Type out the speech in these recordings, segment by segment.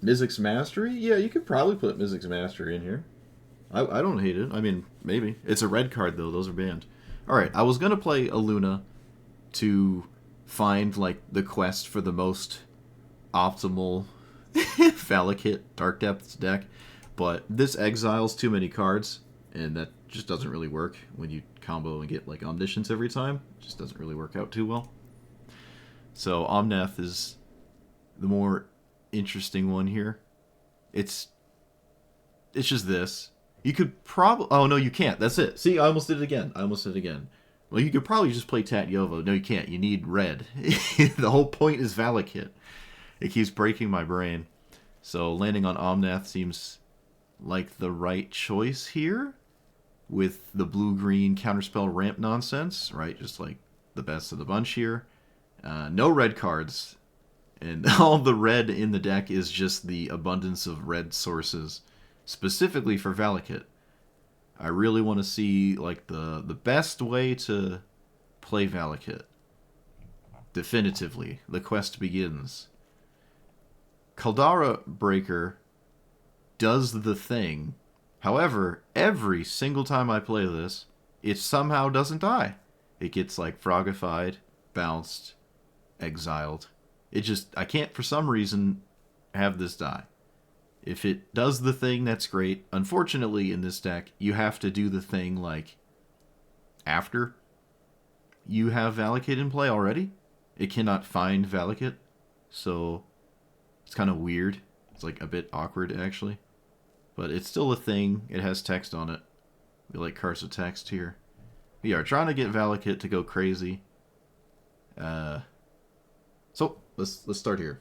Mizzix's Mastery? Yeah, you could probably put Mizzix's Mastery in here. I don't hate it. I mean, maybe. It's a red card, though. Those are banned. Alright, I was going to play a Luna to find, like, the quest for the most optimal Valakut Dark Depths deck, but this exiles too many cards, and that just doesn't really work when you combo and get, like, Omniscience every time. It just doesn't really work out too well. So, Omnath is the more interesting one here. It's just this. You could probably... Oh, no, you can't. That's it. See, I almost did it again. Well, you could probably just play Tatyovo. No, you can't. You need red. The whole point is Valakut. It keeps breaking my brain. So landing on Omnath seems like the right choice here. With the blue-green counterspell ramp nonsense. Right? Just like the best of the bunch here. No red cards. And all the red in the deck is just the abundance of red sources. Specifically for Valakut. I really want to see like the best way to play Valakut. Definitively. The quest begins. Caldara Breaker does the thing. However, every single time I play this, it somehow doesn't die. It gets like frogified, bounced, exiled. It just, I can't for some reason have this die. If it does the thing, that's great. Unfortunately, in this deck, you have to do the thing, like, after you have Valakut in play already. It cannot find Valakut, so it's kind of weird. It's, like, a bit awkward, actually. But it's still a thing. It has text on it. We like Curse of Text here. We are trying to get Valakut to go crazy. So, let's start here.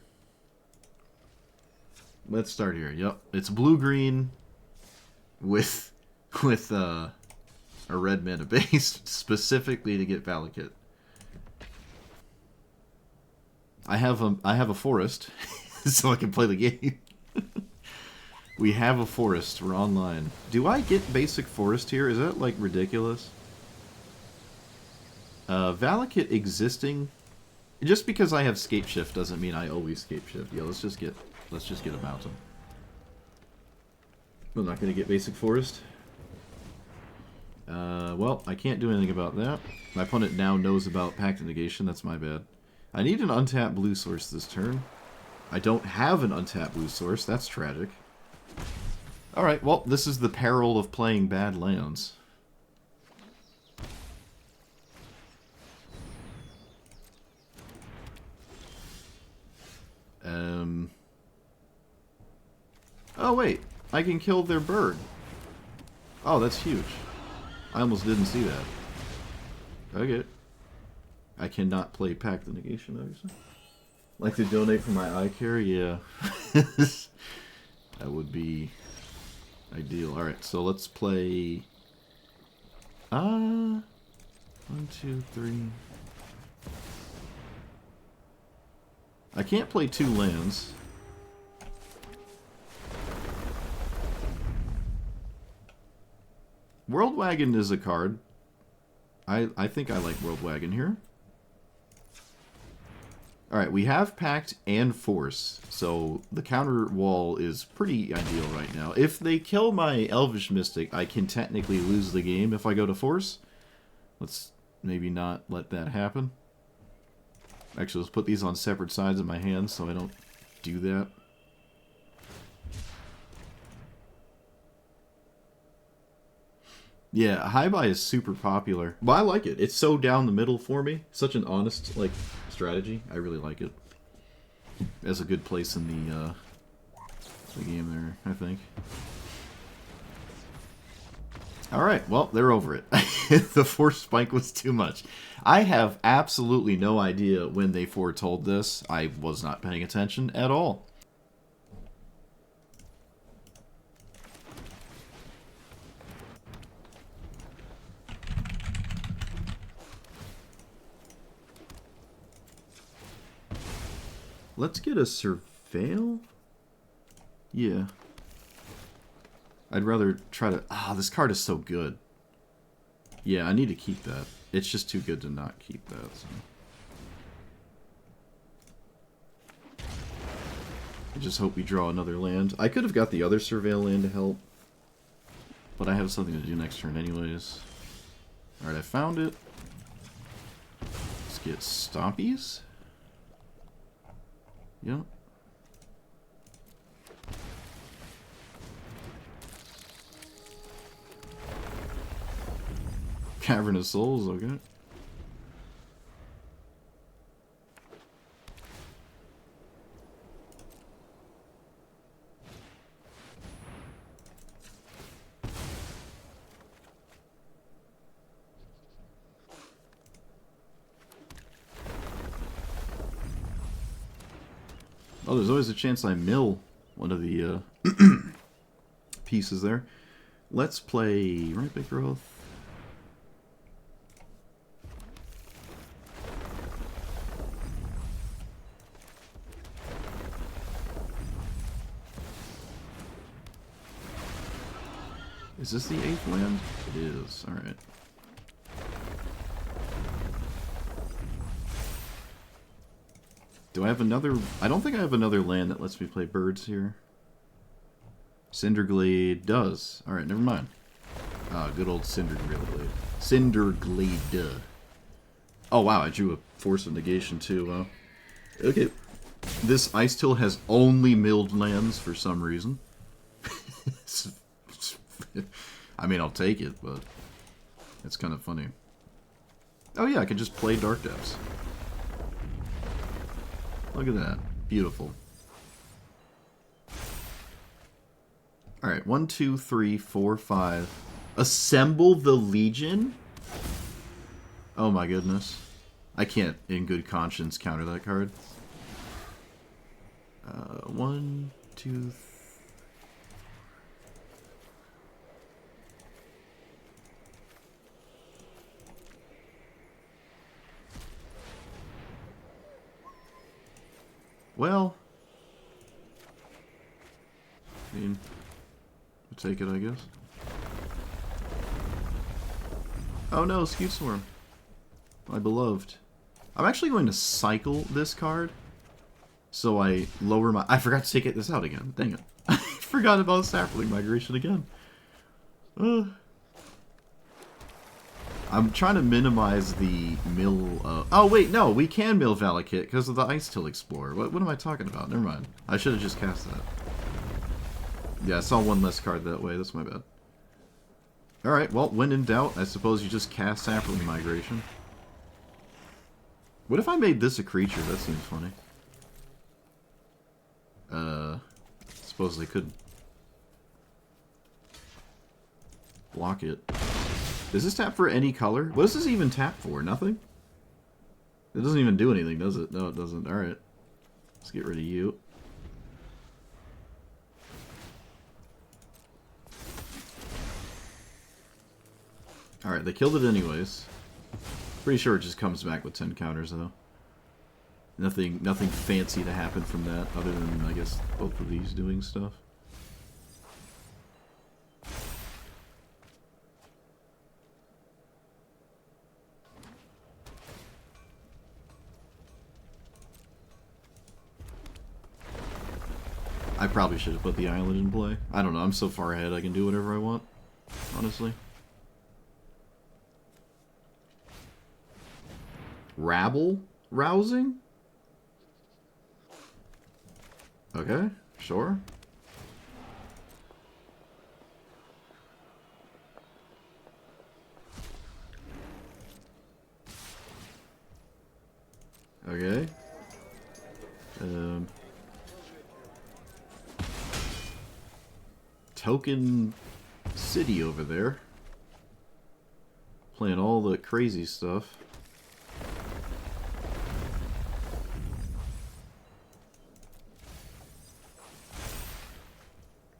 Let's start here. Yep, it's blue-green with a red mana base specifically to get Valakut. I have a forest, so I can play the game. We have a forest. We're online. Do I get basic forest here? Is that like ridiculous? Valakut existing. Just because I have Scape Shift doesn't mean I always Scape Shift. Yeah, let's just get a mountain. I'm not gonna get basic forest. Well, I can't do anything about that. My opponent now knows about Pact of Negation. That's my bad. I need an untapped blue source this turn. I don't have an untapped blue source. That's tragic. Alright, well, this is the peril of playing bad lands. Oh, wait. I can kill their bird. Oh, that's huge. I almost didn't see that. Okay. I cannot play Pact of Negation, obviously. Like to donate for my eye care? Yeah. That would be ideal. Alright, so let's play... 1, 2, 3... I can't play 2 lands. World Wagon is a card. I think I like World Wagon here. Alright, we have Pact and Force, so the counter wall is pretty ideal right now. If they kill my Elvish Mystic, I can technically lose the game if I go to Force. Let's maybe not let that happen. Actually, let's put these on separate sides of my hands so I don't do that. Yeah, High Buy is super popular. But I like it. It's so down the middle for me. Such an honest, like, strategy. I really like it. It has a good place in the game there, I think. Alright, well, they're over it. The Force Spike was too much. I have absolutely no idea when they foretold this. I was not paying attention at all. Let's get a Surveil? Yeah. I'd rather try to... Ah, this card is so good. Yeah, I need to keep that. It's just too good to not keep that. So. just hope we draw another land. I could have got the other Surveil land to help, but I have something to do next turn anyways. Alright, I found it. Let's get Stompies. Yep. Cavern of Souls, okay. Oh, there's always a chance I mill one of the pieces there. Let's play right big growth. Is this the 8th land? It is. Alright. Do I have another... I don't think I have another land that lets me play birds here. Cinderglade does. Alright, never mind. Ah, good old Cinderglade. Cinderglade. Oh, wow, I drew a Force of Negation, too. Wow. Okay. This Ice Till has only milled lands for some reason. I mean, I'll take it, but it's kind of funny. Oh, yeah, I can just play Dark Depths. Look at that. Beautiful. Alright, 1, 2, 3, 4, 5. Assemble the Legion? Oh my goodness. I can't, in good conscience, counter that card. 1, 2, 3. Well, I mean, we'll take it, I guess. Oh no, Skew Swarm. My beloved. I'm actually going to cycle this card, so I lower my... I forgot to take this out again. Dang it. I forgot about Sapling Migration again. I'm trying to minimize the mill... oh, wait, no, we can mill Valakut because of the Ice Till Explorer. What am I talking about? Never mind. I should have just cast that. Yeah, I saw one less card that way. That's my bad. Alright, well, when in doubt, I suppose you just cast Sapling Migration. What if I made this a creature? That seems funny. Suppose they could block it. Does this tap for any color? What does this even tap for? Nothing? It doesn't even do anything, does it? No, it doesn't. Alright. Let's get rid of you. Alright, they killed it anyways. Pretty sure it just comes back with 10 counters, though. Nothing fancy to happen from that, other than, I guess, both of these doing stuff. I probably should have put the island in play. I don't know, I'm so far ahead I can do whatever I want, honestly. Rabble? Rousing? Okay, sure. Okay. Token city over there. Playing all the crazy stuff.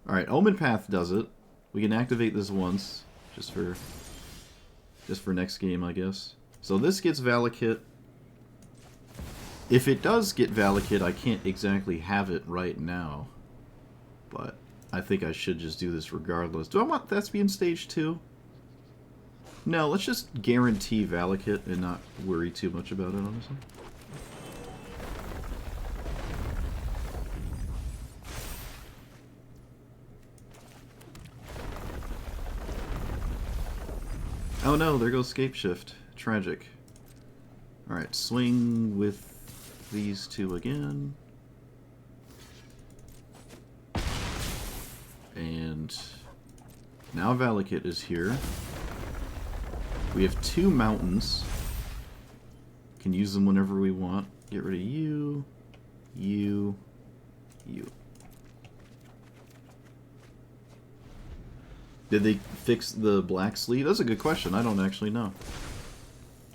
Alright, Omen Path does it. We can activate this once, just for next game, I guess. So this gets Valakut. If it does get Valakut, I can't exactly have it right now. But I think I should just do this regardless. Do I want Thespian Stage 2? No, let's just guarantee Valakut and not worry too much about it, honestly. Oh no, there goes Scape Shift. Tragic. Alright, swing with these two again. And now Valakut is here. We have 2 mountains. Can use them whenever we want. Get rid of you, you, you. Did they fix the black sleeve? That's a good question. I don't actually know.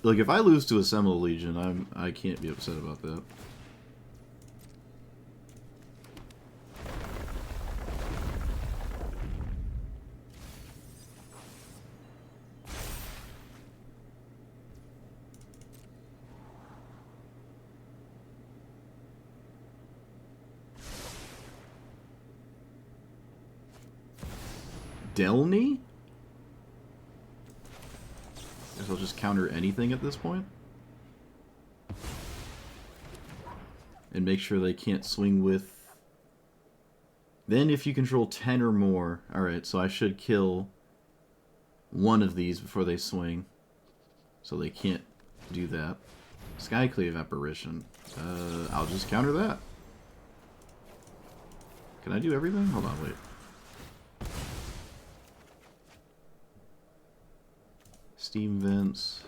Like, if I lose to a Semel Legion, I can't be upset about that. Delny? Guess I'll just counter anything at this point. And make sure they can't swing with... Then if you control 10 or more... Alright, so I should kill one of these before they swing. So they can't do that. Skyclave Apparition. I'll just counter that. Can I do everything? Hold on, wait. Steam Vents.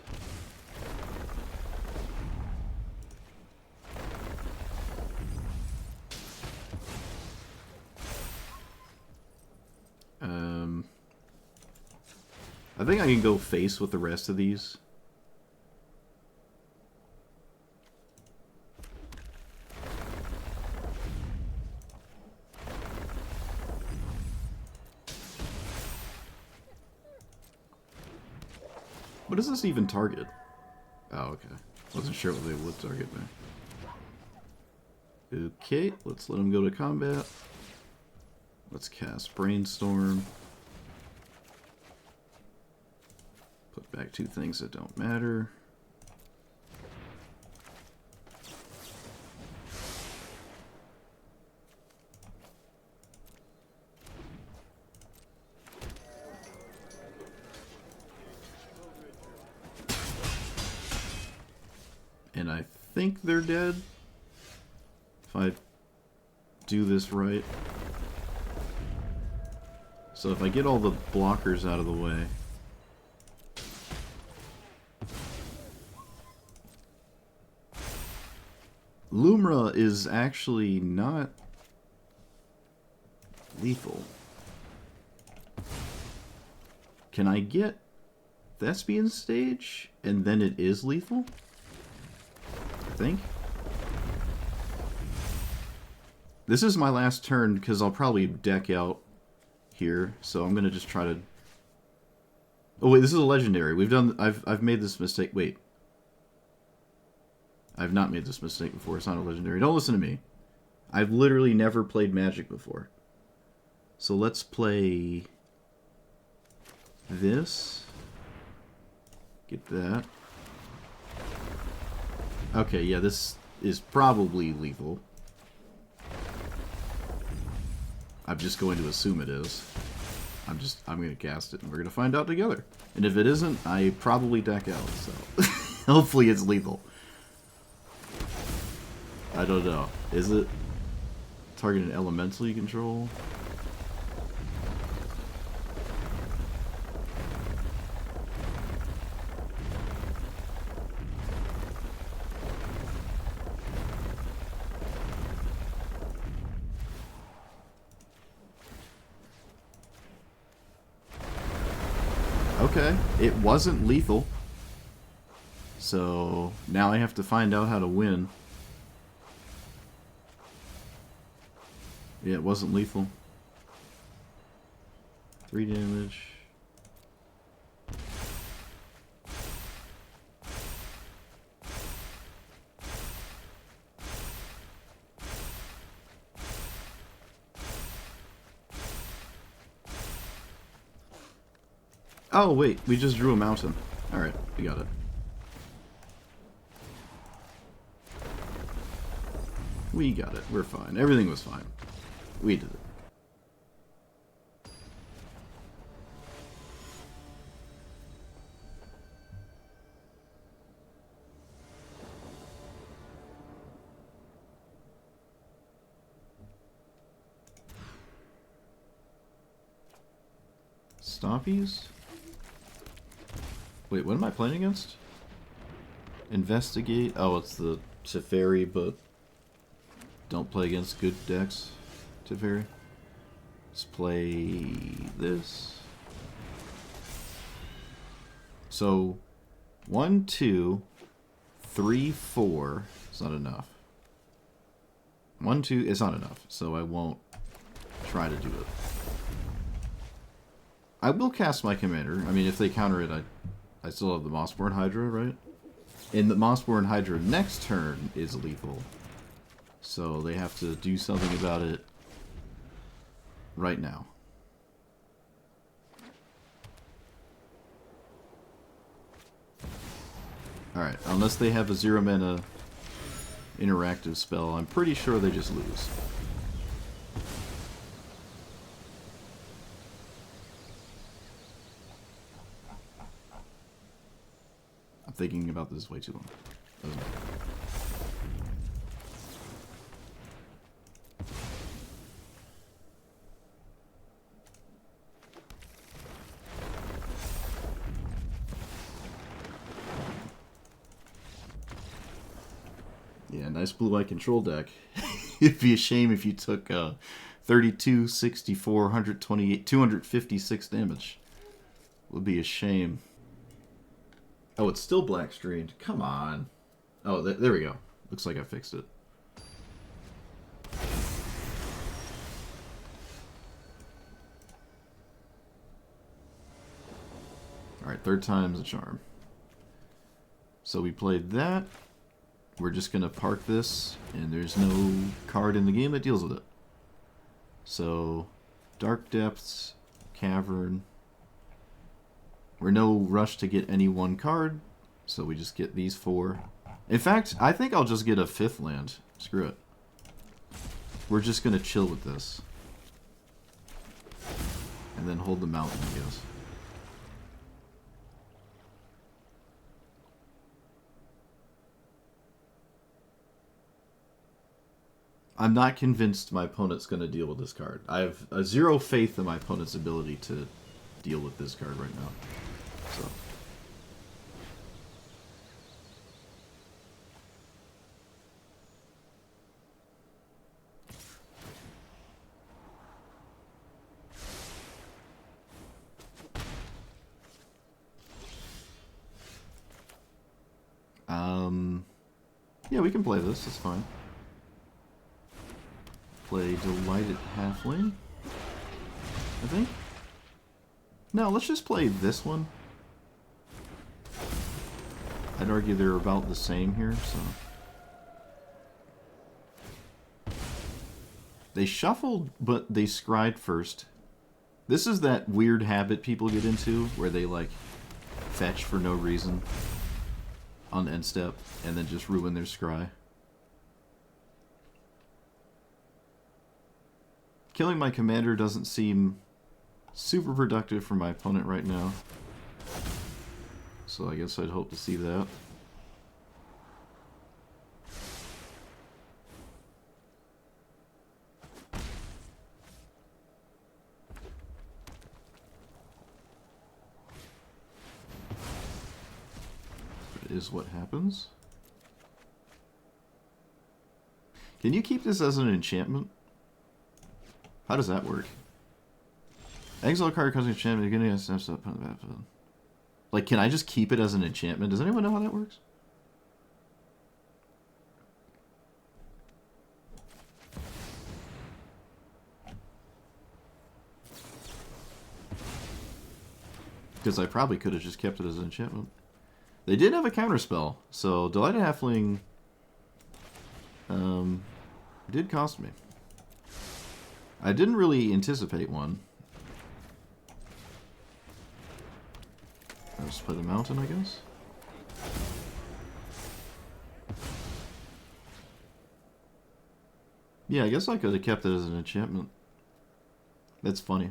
I think I can go face with the rest of these. What does this even target? Oh, okay. Wasn't sure what they would target me. Okay, let's let them go to combat. Let's cast Brainstorm. Put back 2 things that don't matter. And I think they're dead. If I do this right. So if I get all the blockers out of the way. Lumra is actually not lethal. Can I get Thespian stage and then it is lethal? I think. This is my last turn because I'll probably deck out here, so I'm gonna just try to... Oh wait, this is a legendary. I've made this mistake. Wait. I've not made this mistake before. It's not a legendary. Don't listen to me. I've literally never played Magic before. So let's play this. Get that. Okay, yeah, this is probably lethal. I'm just going to assume it is. I'm going to cast it and we're going to find out together. And if it isn't, I probably deck out, so hopefully it's lethal. I don't know. Is it? Target an elemental you control? Okay, it wasn't lethal. So now I have to find out how to win. Yeah, it wasn't lethal. 3 damage. Oh, wait, we just drew a mountain. Alright, we got it. We got it. We're fine. Everything was fine. We did it. Stompies? Wait, what am I playing against? Investigate? Oh, it's the Teferi, but don't play against good decks, Teferi. Let's play this. So, 1, 2, 3, 4 is not enough. 1, 2 is not enough, so I won't try to do it. I will cast my commander. I mean, if they counter it, I still have the Mossborn Hydra, right? And the Mossborn Hydra next turn is lethal. So they have to do something about it right now. Alright, unless they have a 0 mana interactive spell, I'm pretty sure they just lose. I'm thinking about this way too long. Doesn't matter. Yeah, nice blue-eye control deck. It'd be a shame if you took 32, 64, 128, 256 damage. Would be a shame. Oh, it's still black screened. Come on. Oh, there we go. Looks like I fixed it. Alright, third time's a charm. So we played that. We're just going to park this, and there's no card in the game that deals with it. So, Dark Depths, Cavern. We're no rush to get any one card, so we just get these 4. In fact, I think I'll just get a 5th land. Screw it. We're just going to chill with this. And then hold the mountain, I guess. I'm not convinced my opponent's going to deal with this card. I have a 0 faith in my opponent's ability to deal with this card right now. So. Yeah, we can play this. It's fine. Play Delighted Halfling, I think. No, let's just play this one. I'd argue they're about the same here, so. They shuffled, but they scryed first. This is that weird habit people get into, where they, like, fetch for no reason on end step, and then just ruin their scry. Killing my commander doesn't seem super productive for my opponent right now. So I guess I'd hope to see that. That is what happens. Can you keep this as an enchantment? How does that work? Exile card causing enchantment, getting a steps up on the battlefield. Like, can I just keep it as an enchantment? Does anyone know how that works? Because I probably could have just kept it as an enchantment. They did have a counterspell, so Delighted Halfling did cost me. I didn't really anticipate one. I'll just play the mountain, I guess. Yeah, I guess I could have kept it as an enchantment. That's funny.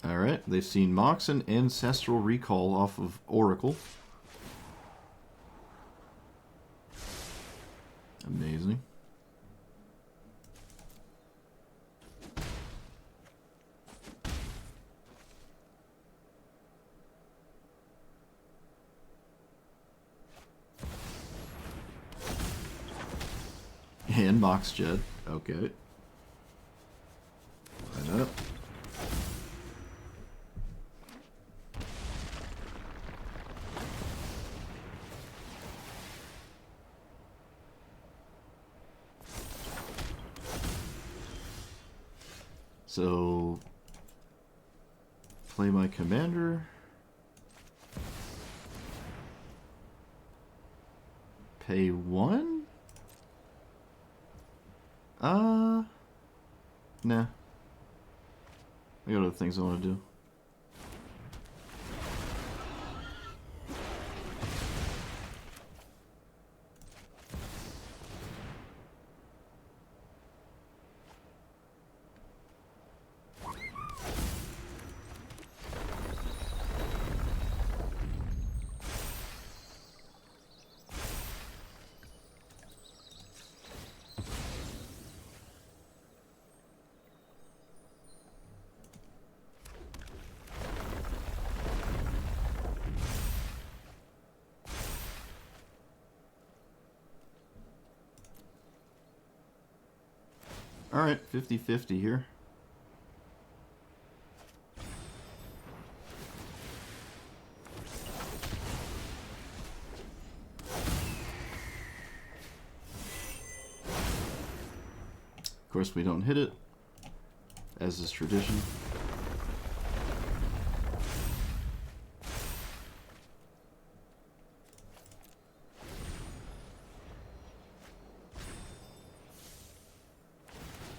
Alright, they've seen Mox and Ancestral Recall off of Oracle. Amazing. And Mox Jet. Okay. Line up. So, play my commander. Pay 1? Nah. I got other things I want to do. Alright, 50-50 here. Of course, we don't hit it, as is tradition.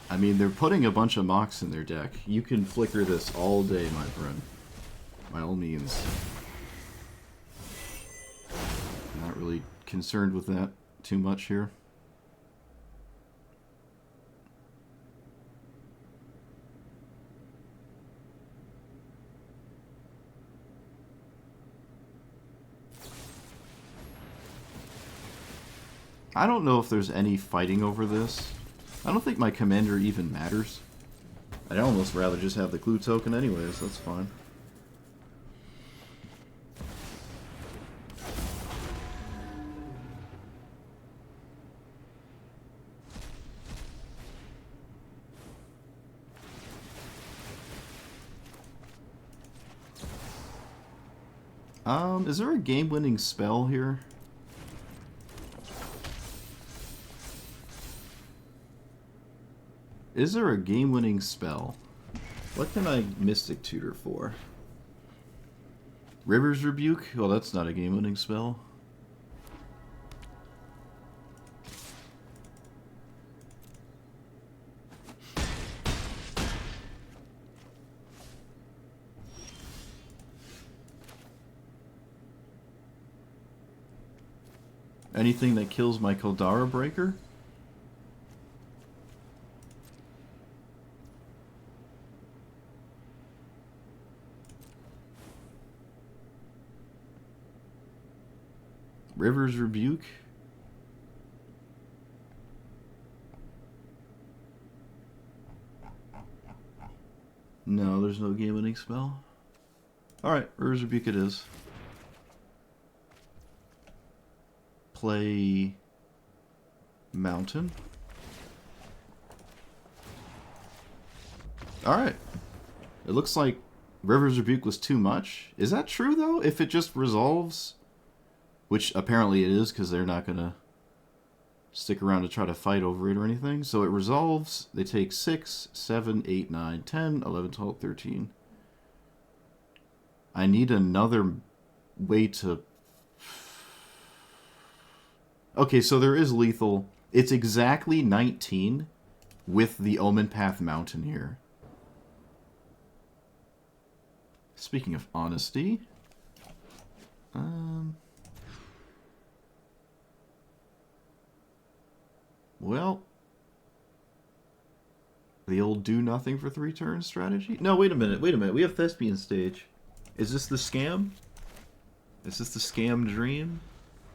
I mean, they're putting a bunch of mocks in their deck. You can flicker this all day, my friend. By all means. I'm not really concerned with that too much here. I don't know if there's any fighting over this. I don't think my commander even matters. I'd almost rather just have the clue token anyways, that's fine. Is there a game-winning spell here? Is there a game-winning spell? What can I Mystic Tutor for? River's Rebuke? Well, that's not a game-winning spell. Anything that kills my Koldara Breaker? River's Rebuke? No, there's no game-winning spell. Alright, River's Rebuke it is. Play Mountain. Alright. It looks like River's Rebuke was too much. Is that true, though? If it just resolves... Which apparently it is, because they're not going to stick around to try to fight over it or anything. So it resolves. They take 6, 7, 8, 9, 10, 11, 12, 13. I need another way to... Okay, so there is lethal. It's exactly 19 with the Omen Path Mountain here. Speaking of honesty... Well, the old do nothing for 3 turns strategy? No, wait a minute, we have Thespian Stage. Is this the scam? Is this the scam dream?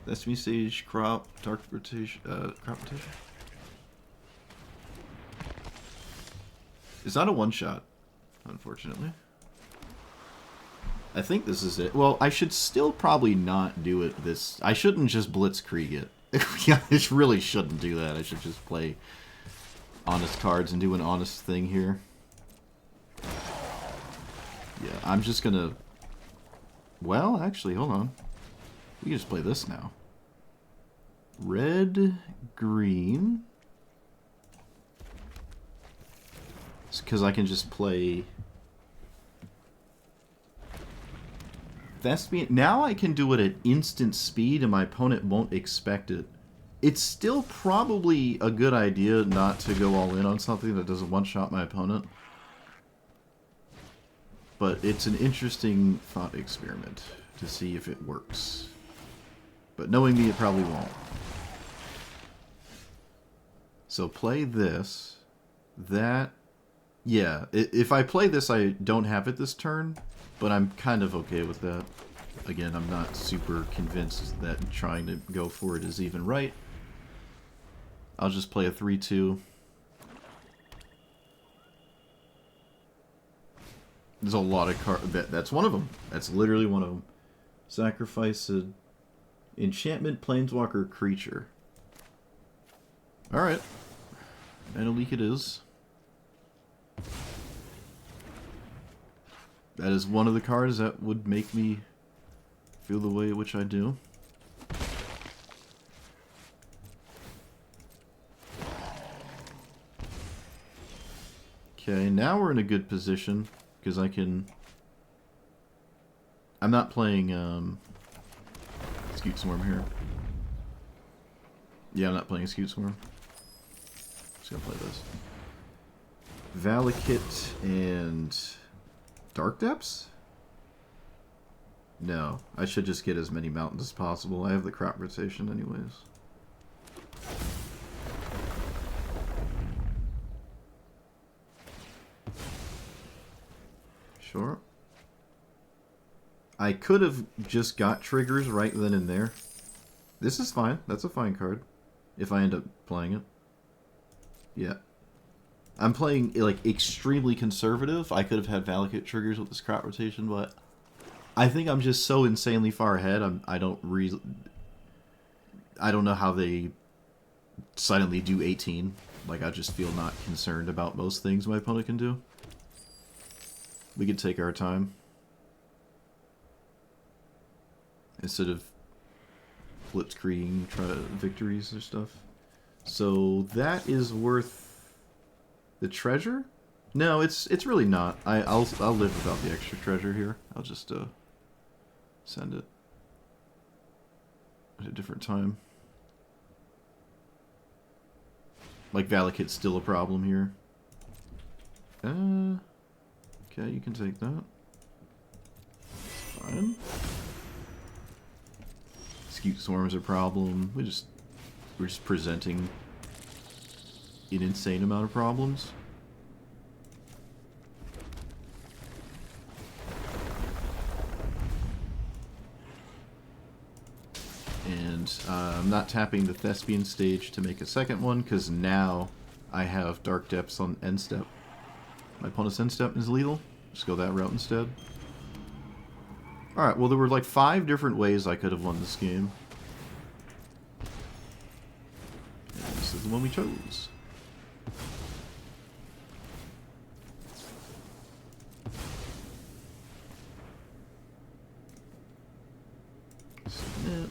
Thespian Stage, crop, dark rotation, crop rotation? It's not a one-shot, unfortunately. I think this is it. Well, I should still probably not do it this... I shouldn't just Blitzkrieg it. Yeah, I really shouldn't do that. I should just play honest cards and do an honest thing here. Yeah, I'm just gonna... Well, actually, hold on. We can just play this now. Red, green. Because I can just play... Thespian. Now I can do it at instant speed and my opponent won't expect it. It's still probably a good idea not to go all in on something that doesn't one-shot my opponent. But it's an interesting thought experiment to see if it works. But knowing me, it probably won't. So play this. That... Yeah, if I play this, I don't have it this turn. But I'm kind of okay with that. Again, I'm not super convinced that trying to go for it is even right. I'll just play a 3-2. There's a lot of cards. That's one of them. That's literally one of them. Sacrifice an enchantment planeswalker creature. Alright. And a leak it is. That is one of the cards that would make me feel the way in which I do. Okay, now we're in a good position, because I can... I'm not playing, Scute Swarm here. Yeah, I'm not playing Scute Swarm. Just gonna play this. Valakut and... Dark Depths? No, I should just get as many mountains as possible. I have the crop rotation anyways. Sure. I could have just got triggers right then and there. This is fine. That's a fine card. If I end up playing it. Yeah. I'm playing, like, extremely conservative. I could have had Valakut triggers with this crop rotation, but I think I'm just so insanely far ahead. I don't know how they silently do 18. Like, I just feel not concerned about most things my opponent can do. We can take our time. Instead of blitzkrieging victories or stuff. So that is worth the treasure? No, it's really not. I'll live without the extra treasure here. I'll just send it at a different time. Like Valakut's still a problem here. Okay, you can take that. Fine. Scute Swarm's a problem. We're just presenting an insane amount of problems. And I'm not tapping the Thespian stage to make a second one, because now I have Dark Depths on end step. My opponent's end step is lethal. Just go that route instead. Alright, well there were like 5 different ways I could have won this game. And this is the one we chose. Submit.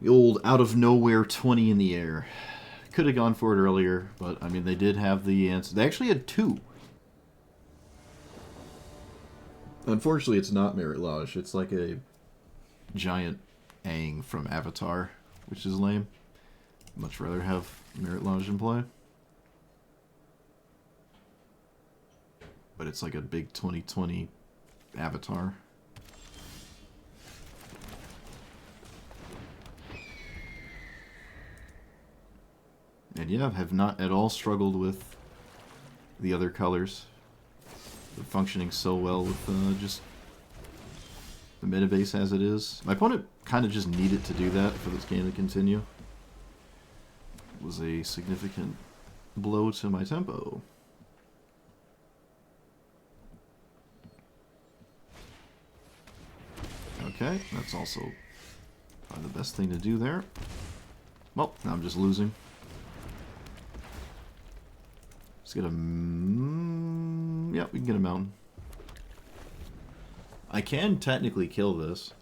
The old out-of-nowhere 20 in the air. Could have gone for it earlier, but, I mean, they did have the answer. They actually had 2. Unfortunately, it's not Merit Lodge. It's like a giant Aang from Avatar, which is lame. I'd much rather have Merit Lodge in play. But it's like a big 2020 Avatar. And yeah, have not at all struggled with the other colors. They're functioning so well with just the meta base as it is. My opponent kind of just needed to do that for this game to continue. It was a significant blow to my tempo. Okay, that's also probably the best thing to do there. Well, now I'm just losing. Let's get a... yeah, we can get a mountain. I can technically kill this.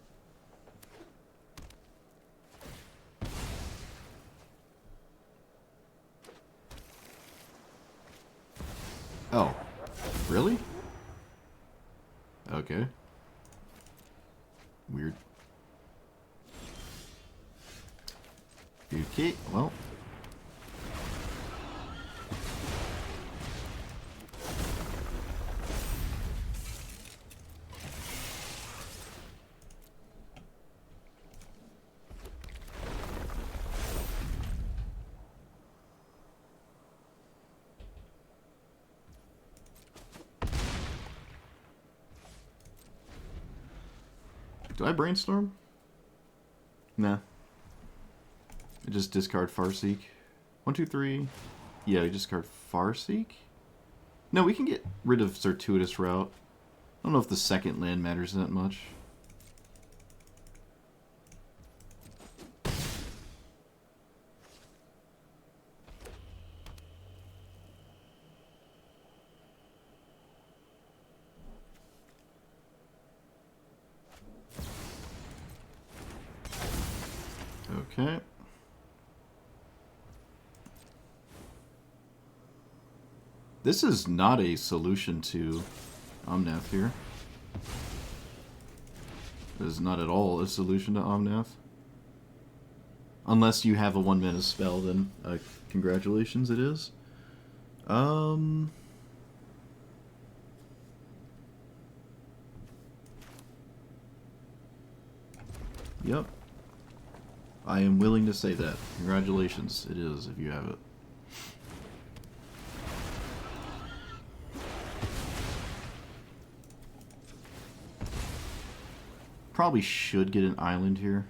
Oh. Really? Okay. Weird. Okay, well. Do I brainstorm? Nah. I just discard Farseek. 1, 2, 3. Yeah, we discard Farseek? No, we can get rid of Circuitous Route. I don't know if the second land matters that much. Okay. This is not a solution to Omnath here. This is not at all a solution to Omnath. Unless you have a 1-mana spell, then congratulations, it is. Yep. I am willing to say that. Congratulations, it is, if you have it. Probably should get an island here.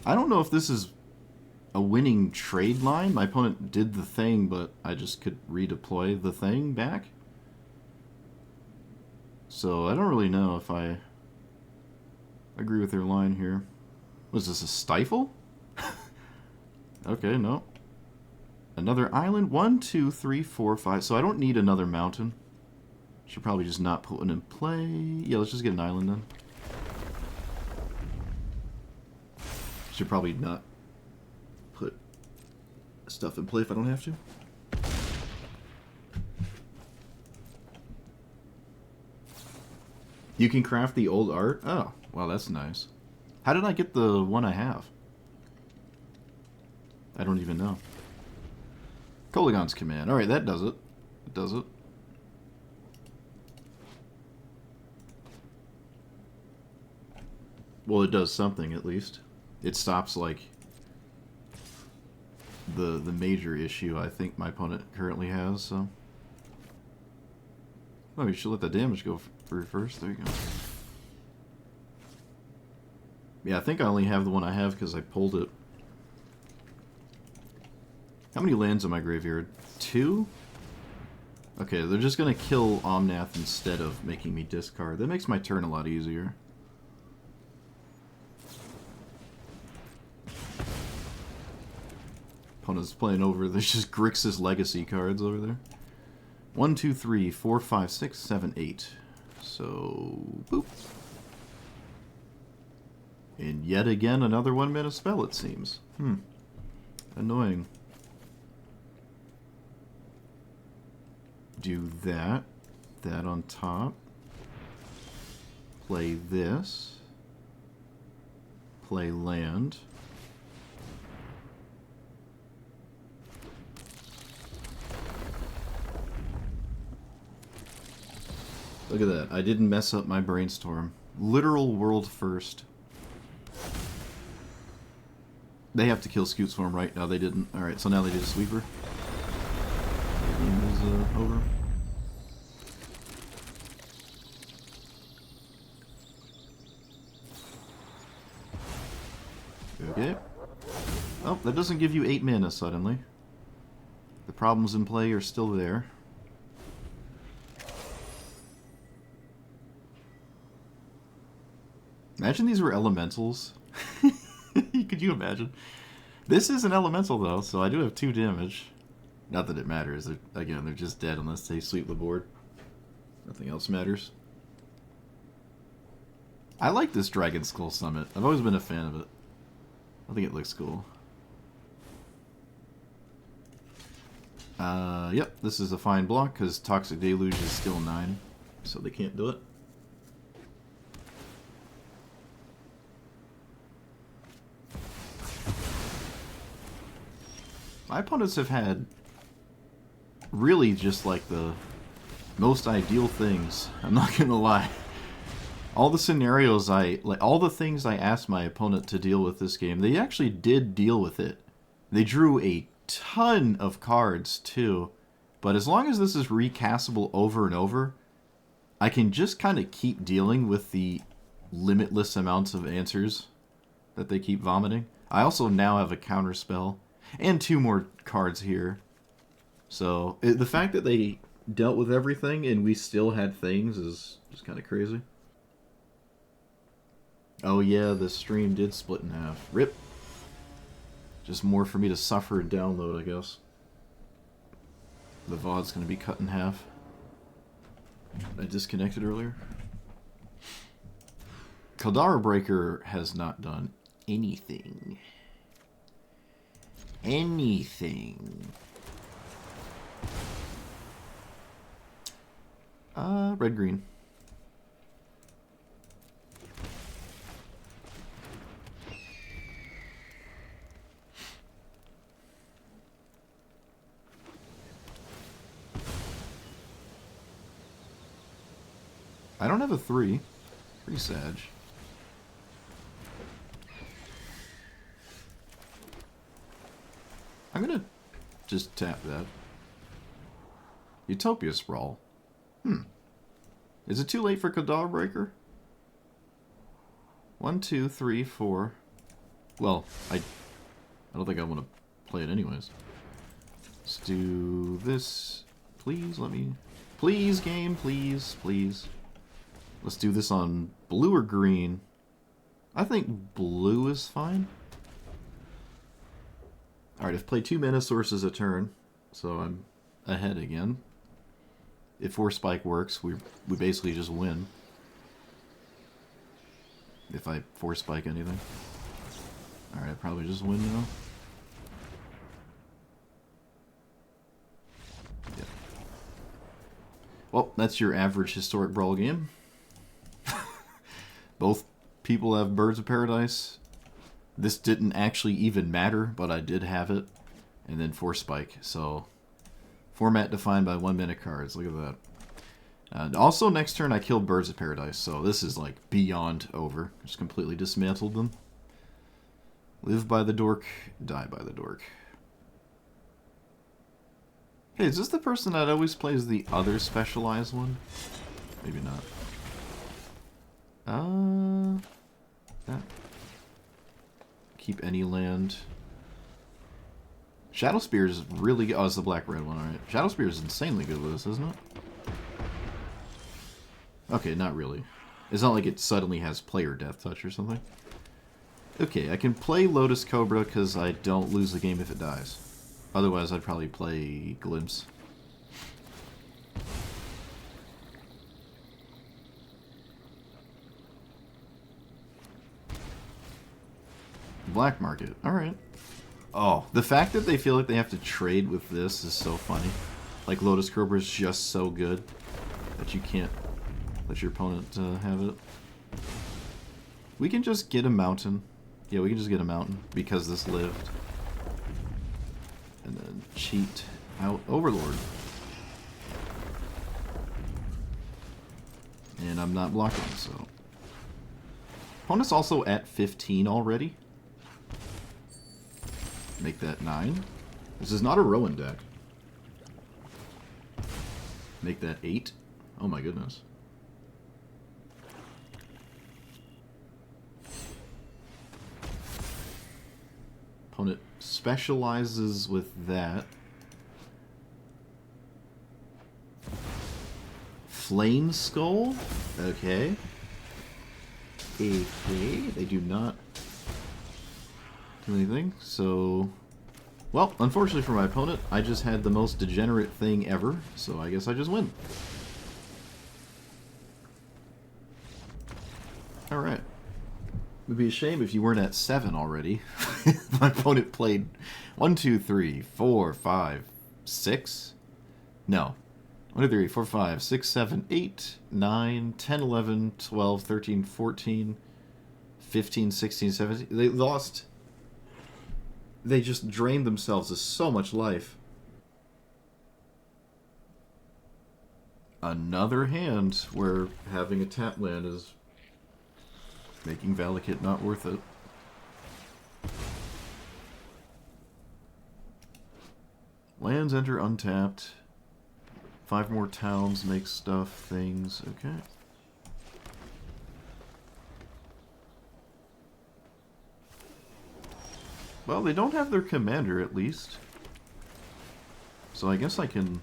I don't know if this is a winning trade line. My opponent did the thing, but I just could redeploy the thing back. So I don't really know if I agree with their line here. Was this a stifle? Okay, no. Another island. 1, 2, 3, 4, 5. So I don't need another mountain. Should probably just not put one in play. Yeah, let's just get an island then. Should probably not put stuff in play if I don't have to. You can craft the old art? Oh, wow, that's nice. How did I get the one I have? I don't even know. Kolaghan's Command. Alright, that does it. It does it. Well, it does something, at least. It stops, like, the major issue I think my opponent currently has, so... Oh, you should let that damage go through first. There you go. Yeah, I think I only have the one I have because I pulled it. How many lands in my graveyard? 2? Okay, they're just going to kill Omnath instead of making me discard. That makes my turn a lot easier. Opponent's playing over. There's just Grixis Legacy cards over there. 1, 2, 3, 4, 5, 6, 7, 8. So, boop. And yet again, another 1-mana spell, it seems. Annoying. Do that. That on top. Play this. Play land. Look at that. I didn't mess up my brainstorm. Literal world first. They have to kill Scoots for him, right? No, they didn't. Alright, so now they did a sweeper. The game is over. Okay. Oh, that doesn't give you 8 mana suddenly. The problems in play are still there. Imagine these were elementals. Could you imagine? This is an elemental though, so I do have 2 damage. Not that it matters. Again, they're just dead unless they sweep the board. Nothing else matters. I like this Dragon Skull Summit. I've always been a fan of it. I think it looks cool. Yep, this is a fine block because Toxic Deluge is still 9, so they can't do it. My opponents have had really just like the most ideal things. I'm not gonna lie. All the scenarios all the things I asked my opponent to deal with this game, they actually did deal with it. They drew a ton of cards too, but as long as this is recastable over and over, I can just kind of keep dealing with the limitless amounts of answers that they keep vomiting. I also now have a counter spell and 2 more cards here. So the fact that they dealt with everything and we still had things is just kind of crazy. Oh yeah, the stream did split in half. RIP. Just more for me to suffer and download, I guess. The VOD's going to be cut in half. I disconnected earlier. Kaldara Breaker has not done anything. Red-green. I don't have a 3. Pretty sad. I'm gonna just tap that. Utopia Sprawl. Is it too late for Kaldara Breaker? 1, 2, 3, 4. Well, I don't think I want to play it anyways. Let's do this. Please let me. Please, game, please, please. Let's do this on blue or green. I think blue is fine. Alright, I've played 2 mana sources a turn, so I'm ahead again. If Force Spike works, we basically just win. If I Force Spike anything. Alright, I probably just win now. Yeah. Well, that's your average historic Brawl game. Both people have Birds of Paradise. This didn't actually even matter, but I did have it. And then Force Spike, so... Format defined by 1 mana cards. Look at that. And also, next turn I killed Birds of Paradise, so this is like beyond over. Just completely dismantled them. Live by the dork, die by the dork. Hey, is this the person that always plays the other specialized one? Maybe not. That. Keep any land. Shadow Spear is really good. Oh, it's the black-red one, alright. Shadow Spear is insanely good with this, isn't it? Okay, not really. It's not like it suddenly has player death touch or something. Okay, I can play Lotus Cobra because I don't lose the game if it dies. Otherwise, I'd probably play Glimpse. Black market. Alright. Oh, the fact that they feel like they have to trade with this is so funny. Like, Lotus Cobra is just so good that you can't let your opponent have it. We can just get a mountain. Yeah, we can just get a mountain because this lived. And then cheat out Overlord. And I'm not blocking, so... Opponent's also at 15 already. Make that 9. This is not a Rowan deck. Make that 8. Oh my goodness. Opponent specializes with that. Flame Skull? Okay. Okay, they do not do anything, so... Well, unfortunately for my opponent, I just had the most degenerate thing ever, so I guess I just win. Alright. It would be a shame if you weren't at 7 already. My opponent played 1, 2, 3, 4, 5, 6? No. 1, 2, 3, 4, 5, 6, 7, 8, 9, 10, 11, 12, 13, 14, 15, 16, 17. They lost. They just drained themselves of so much life. Another hand where having a tap land is making Valakut not worth it. Lands enter untapped. 5 more towns make stuff, things. Okay. Well, they don't have their commander, at least. So I guess I can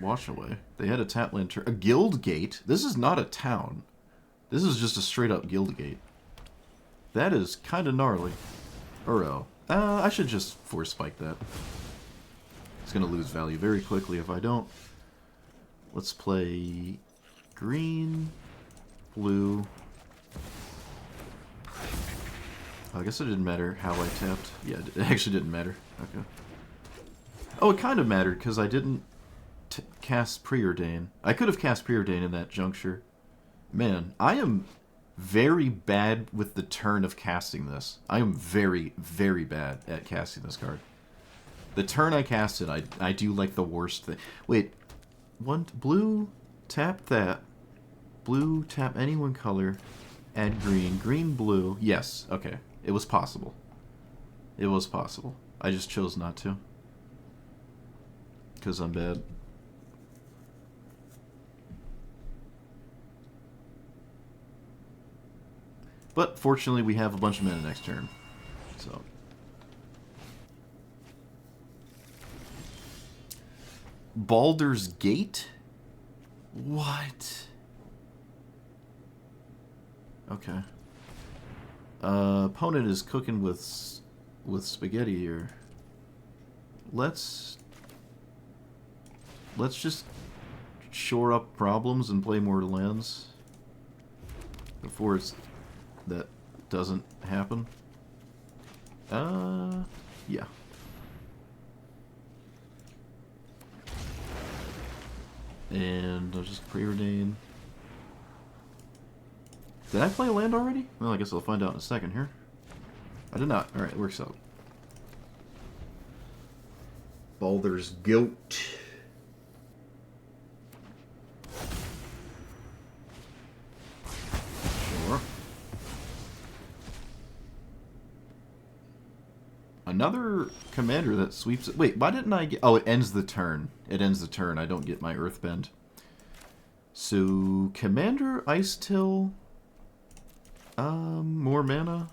wash away. They had a Tapland turn. A guild gate? This is not a town. This is just a straight-up guild gate. That is kind of gnarly. Uro. I should just force spike that. It's going to lose value very quickly if I don't. Let's play green, blue. I guess it didn't matter how I tapped. Yeah, it actually didn't matter. Okay. Oh, it kind of mattered because I didn't cast Preordain. I could have cast Preordain in that juncture. Man, I am very bad with the turn of casting this. I am very, very bad at casting this card. The turn I cast it, I do like the worst thing. Wait, blue, tap that. Blue, tap any one color. Add green. Green, blue. Yes, okay. It was possible. It was possible. I just chose not to. Because I'm bad. But fortunately, we have a bunch of mana next turn. So. Baldur's Gate? What? Okay. Opponent is cooking with spaghetti here. Let's just shore up problems and play more lands before that doesn't happen. Yeah. And I'll just preordain. Did I play a land already? Well, I guess I'll find out in a second here. I did not. Alright, it works out. Baldur's Goat. Sure. Another commander that sweeps it. Wait, why didn't I get... Oh, it ends the turn. It ends the turn. I don't get my Earthbend. So, Commander, Ice Till... more mana.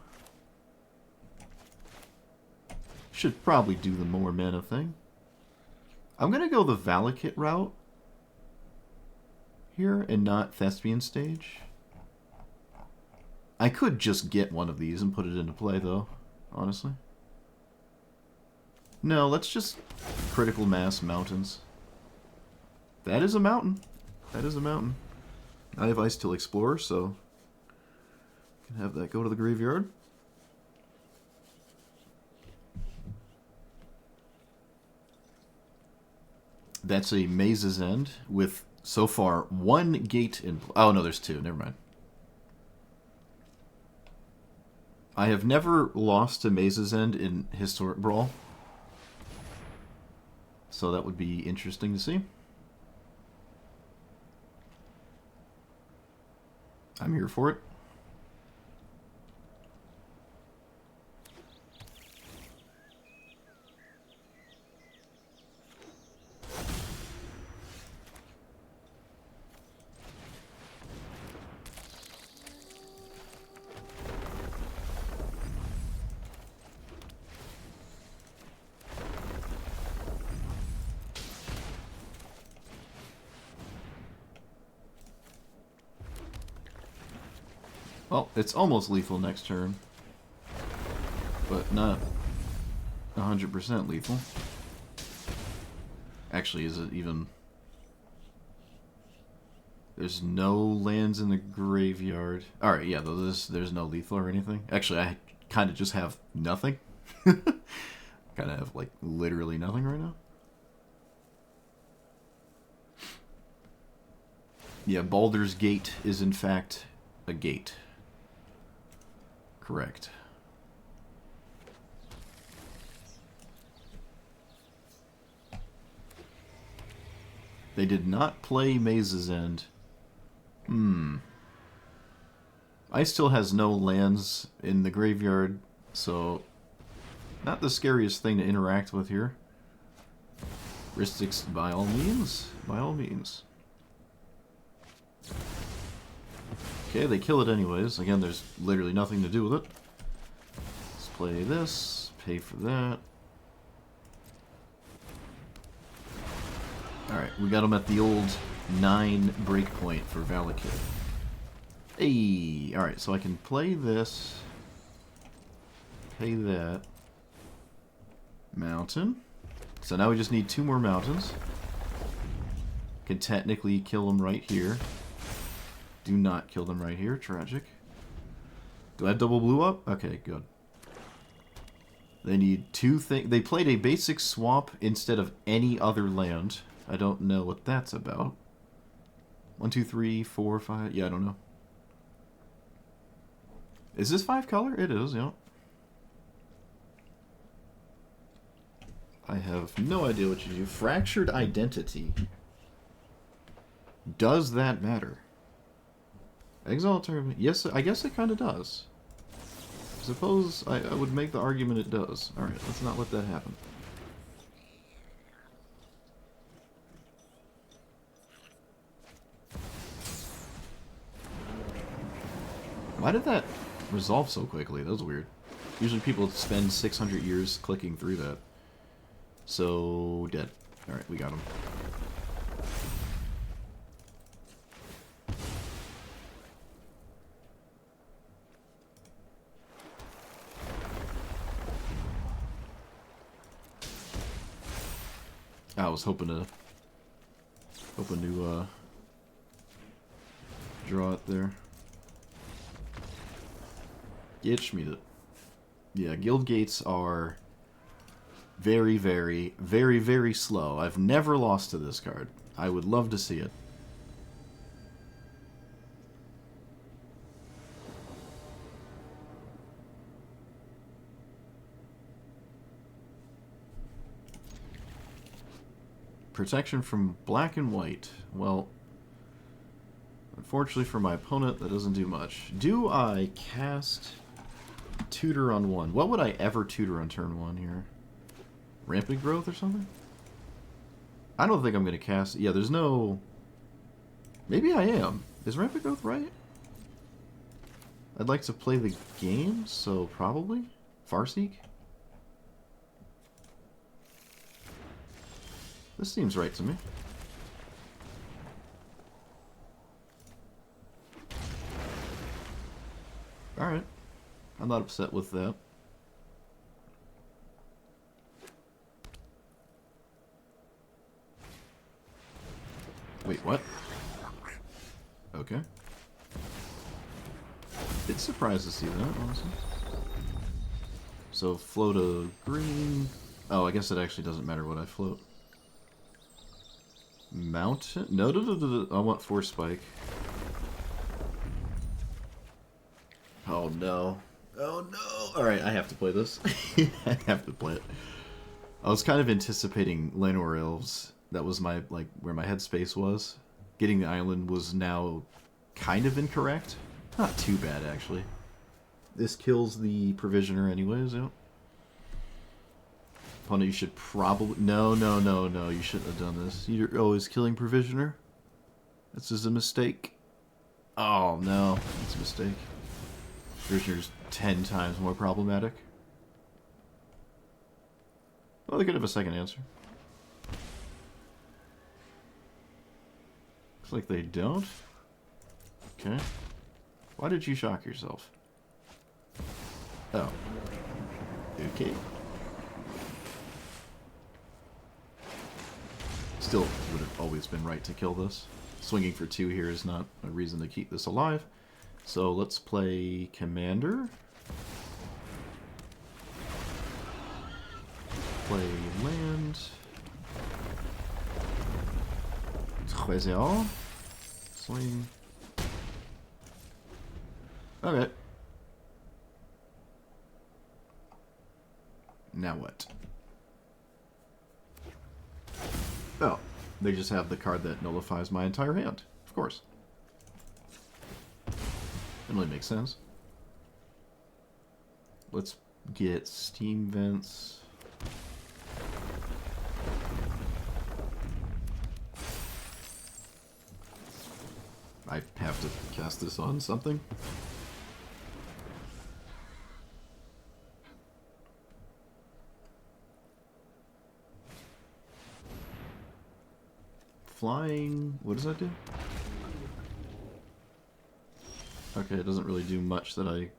Should probably do the more mana thing. I'm gonna go the Valakut route here and not Thespian Stage. I could just get one of these and put it into play though, honestly. No, let's just critical mass mountains. That is a mountain. That is a mountain. I have Ice Till Explorer, so can have that go to the graveyard. That's a Maze's End with, so far, 1 gate in... Oh, no, there's 2. Never mind. I have never lost to Maze's End in Historic Brawl. So that would be interesting to see. I'm here for it. Well, it's almost lethal next turn. But not 100% lethal. Actually, is it even... There's no lands in the graveyard. Alright, yeah, there's no lethal or anything. Actually, I kind of just have nothing. Kind of have, like, literally nothing right now. Yeah, Baldur's Gate is, in fact, a gate. Correct. They did not play Maze's End. Ice still has no lands in the graveyard, so not the scariest thing to interact with here. Ristics, by all means. By all means. Okay, they kill it anyways. Again, there's literally nothing to do with it. Let's play this, pay for that. Alright, we got them at the old 9 breakpoint for Valacooking. Hey! Alright, so I can play this. Pay that. Mountain. So now we just need 2 more mountains. Can technically kill them right here. Do not kill them right here. Tragic. Do I have double blue up? Okay, good. They need 2 things. They played a basic swamp instead of any other land. I don't know what that's about. 1, 2, 3, 4, 5. Yeah, I don't know. Is this 5 color? It is, yeah. I have no idea what you do. Fractured identity. Does that matter? Exile tournament. Yes, I guess it kind of does. I suppose I would make the argument it does. Alright, let's not let that happen. Why did that resolve so quickly? That was weird. Usually people spend 600 years clicking through that. So, dead. Alright, we got him. I was hoping to draw it there. Itch me to... Yeah, guild gates are very, very, very, very slow. I've never lost to this card. I would love to see it. Protection from black and white. Well, unfortunately for my opponent, that doesn't do much. Do I cast Tutor on 1? What would I ever tutor on turn 1 here? Rampant Growth or something? I don't think I'm going to cast... Yeah, there's no... Maybe I am. Is Rampant Growth right? I'd like to play the game, so probably? Farseek? This seems right to me. Alright. I'm not upset with that. Wait, what? Okay. Bit surprised to see that, honestly. So, float a green... Oh, I guess it actually doesn't matter what I float. Mountain? No, I want Force Spike. Oh no. Oh no! Alright, I have to play this. I have to play it. I was kind of anticipating Llanowar Elves. That was my, like, where my headspace was. Getting the island was now kind of incorrect. Not too bad, actually. This kills the Provisioner anyways, yeah. Opponent, you should probably... No, you shouldn't have done this. You're always killing Provisioner. This is a mistake. Oh, no. It's a mistake. Provisioner's 10 times more problematic. Well, they could have a second answer. Looks like they don't. Okay. Why did you shock yourself? Oh. Okay. Still would have always been right to kill this. Swinging for 2 here is not a reason to keep this alive. So let's play Commander. Play land. Trésor. Swing. Okay. Now what? Oh, they just have the card that nullifies my entire hand. Of course. It really makes sense. Let's get Steam Vents. I have to cast this on something. Flying, what does that do? Okay, it doesn't really do much that I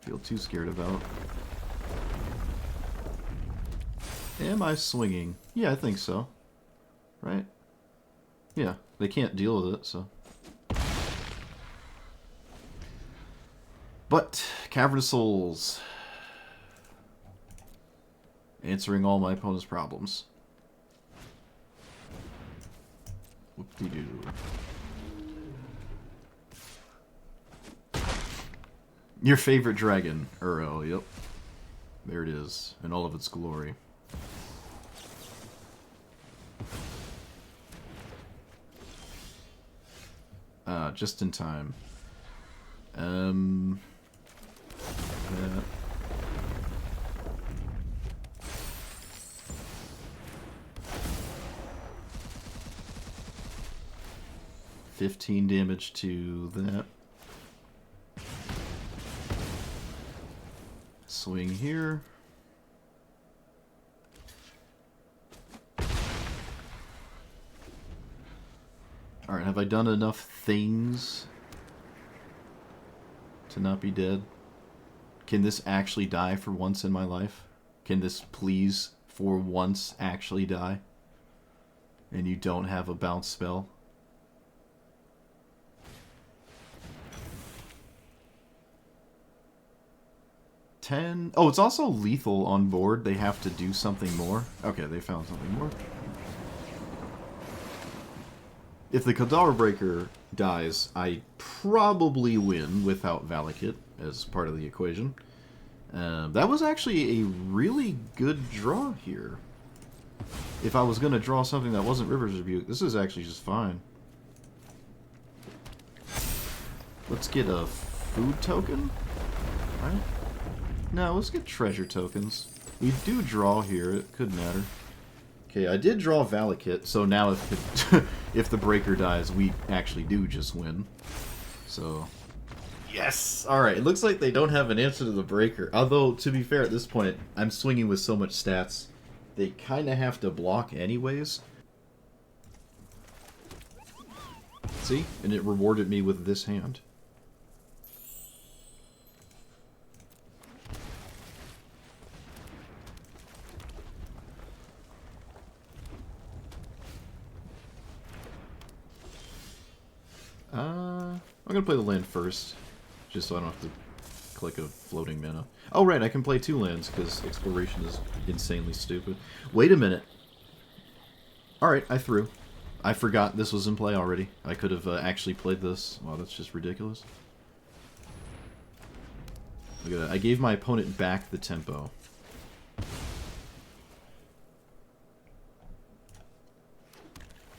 feel too scared about. Am I swinging? Yeah, I think so. Right? Yeah, they can't deal with it, so. But, Cavern of Souls. Answering all my opponent's problems. Whoop-de-doo. Your favorite dragon, Uro, yep. There it is, in all of its glory. Just in time. That. 15 damage to that. Swing here. Alright, have I done enough things to not be dead? Can this actually die for once in my life? Can this please, for once, actually die? And you don't have a bounce spell? Oh, it's also lethal on board. They have to do something more. Okay, they found something more. If the Kadar Breaker dies, I probably win without Valakut as part of the equation. That was actually a really good draw here. If I was going to draw something that wasn't River's Rebuke, this is actually just fine. Let's get a food token, right? No, let's get treasure tokens. We do draw here, it could matter. Okay, I did draw Valakut, so now if if the breaker dies, we actually do just win. So, yes! Alright, it looks like they don't have an answer to the breaker. Although, to be fair, at this point, I'm swinging with so much stats, they kind of have to block anyways. See? And it rewarded me with this hand. I'm gonna play the land first, just so I don't have to click a floating mana. Oh right, I can play 2 lands, because exploration is insanely stupid. Wait a minute. Alright, I threw. I forgot this was in play already. I could have actually played this. Wow, that's just ridiculous. Look at that. I gave my opponent back the tempo.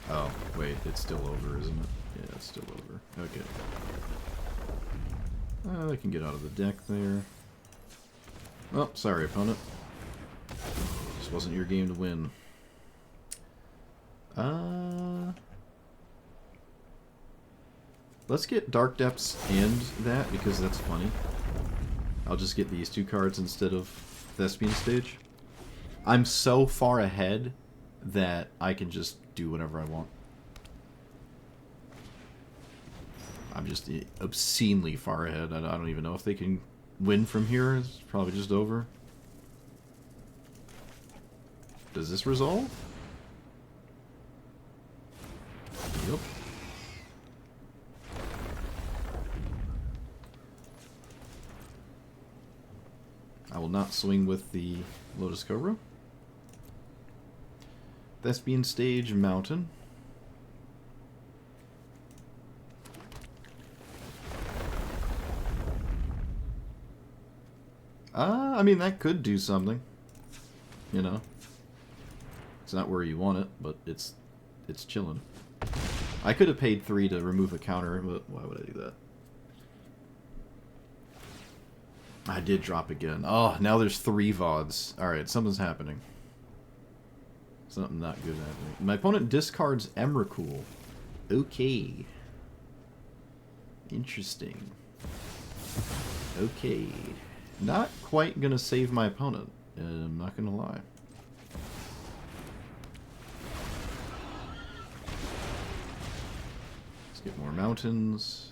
Oh, wait, it's still over, isn't it? Yeah, it's still over. Okay. I can get out of the deck there. Oh, sorry, opponent. This wasn't your game to win. Let's get Dark Depths and that, because that's funny. I'll just get these 2 cards instead of Thespian Stage. I'm so far ahead that I can just do whatever I want. I'm just obscenely far ahead. I don't even know if they can win from here. It's probably just over. Does this resolve? Yep. I will not swing with the Lotus Cobra. Thespian Stage Mountain. I mean, that could do something. You know. It's not where you want it, but it's chilling. I could have paid 3 to remove a counter, but why would I do that? I did drop again. Oh, now there's 3 VODs. Alright, something's happening. Something not good happening. My opponent discards Emrakul. Okay. Interesting. Okay. Not quite gonna save my opponent. I'm not gonna lie. Let's get more mountains.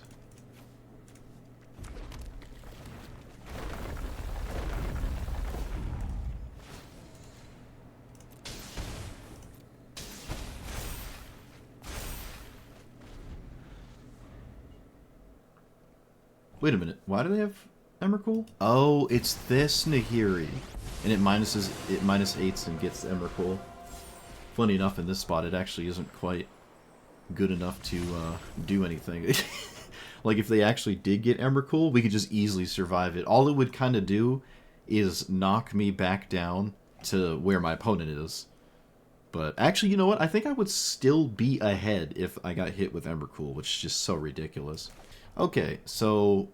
Wait a minute. Why do they have Emrakul? Oh, it's this Nahiri. And it minus 8s and gets Emrakul. Funny enough, in this spot, it actually isn't quite good enough to do anything. Like, if they actually did get Emrakul, we could just easily survive it. All it would kind of do is knock me back down to where my opponent is. But actually, you know what? I think I would still be ahead if I got hit with Emrakul, which is just so ridiculous. Okay, so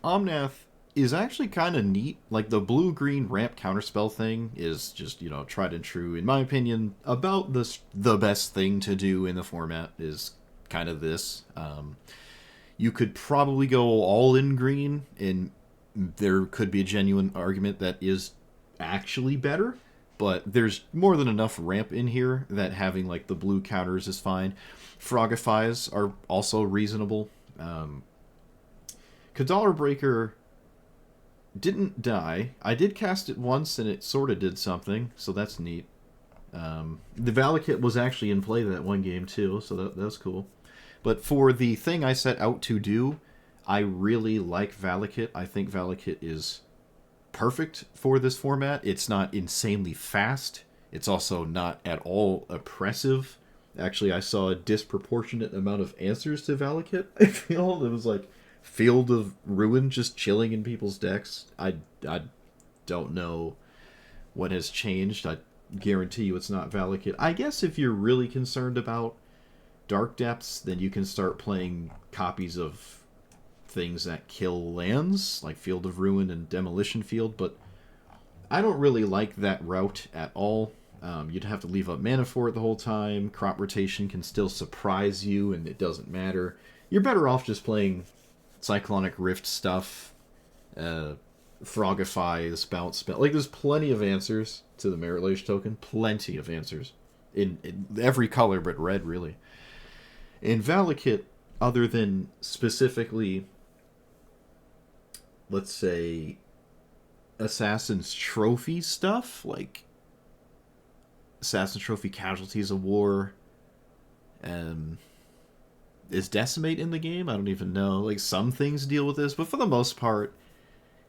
Omnath is actually kind of neat. Like, the blue-green ramp counterspell thing is just, you know, tried and true. In my opinion, about the best thing to do in the format is kind of this. You could probably go all in green, and there could be a genuine argument that is actually better. But there's more than enough ramp in here that having, like, the blue counters is fine. Frogifies are also reasonable. Kadar Breaker didn't die. I did cast it once and it sort of did something, so that's neat. The Valakut was actually in play that one game too, so that was cool. But for the thing I set out to do, I really like Valakut. I think Valakut is perfect for this format. It's not insanely fast. It's also not at all oppressive. Actually, I saw a disproportionate amount of answers to Valakut. I feel it was like Field of Ruin just chilling in people's decks. I don't know what has changed. I guarantee you it's not Valakut. I guess if you're really concerned about Dark Depths, then you can start playing copies of things that kill lands, like Field of Ruin and Demolition Field, but I don't really like that route at all. You'd have to leave up mana for it the whole time. Crop rotation can still surprise you, and it doesn't matter. You're better off just playing Cyclonic Rift stuff, Frogify, the Spout spell. Like, there's plenty of answers to the Merit Lage token. Plenty of answers. In every color but red, really. In Valakut, other than specifically, let's say, Assassin's Trophy stuff, like Assassin's Trophy Casualties of War, is Decimate in the game? I don't even know. Like, some things deal with this, but for the most part,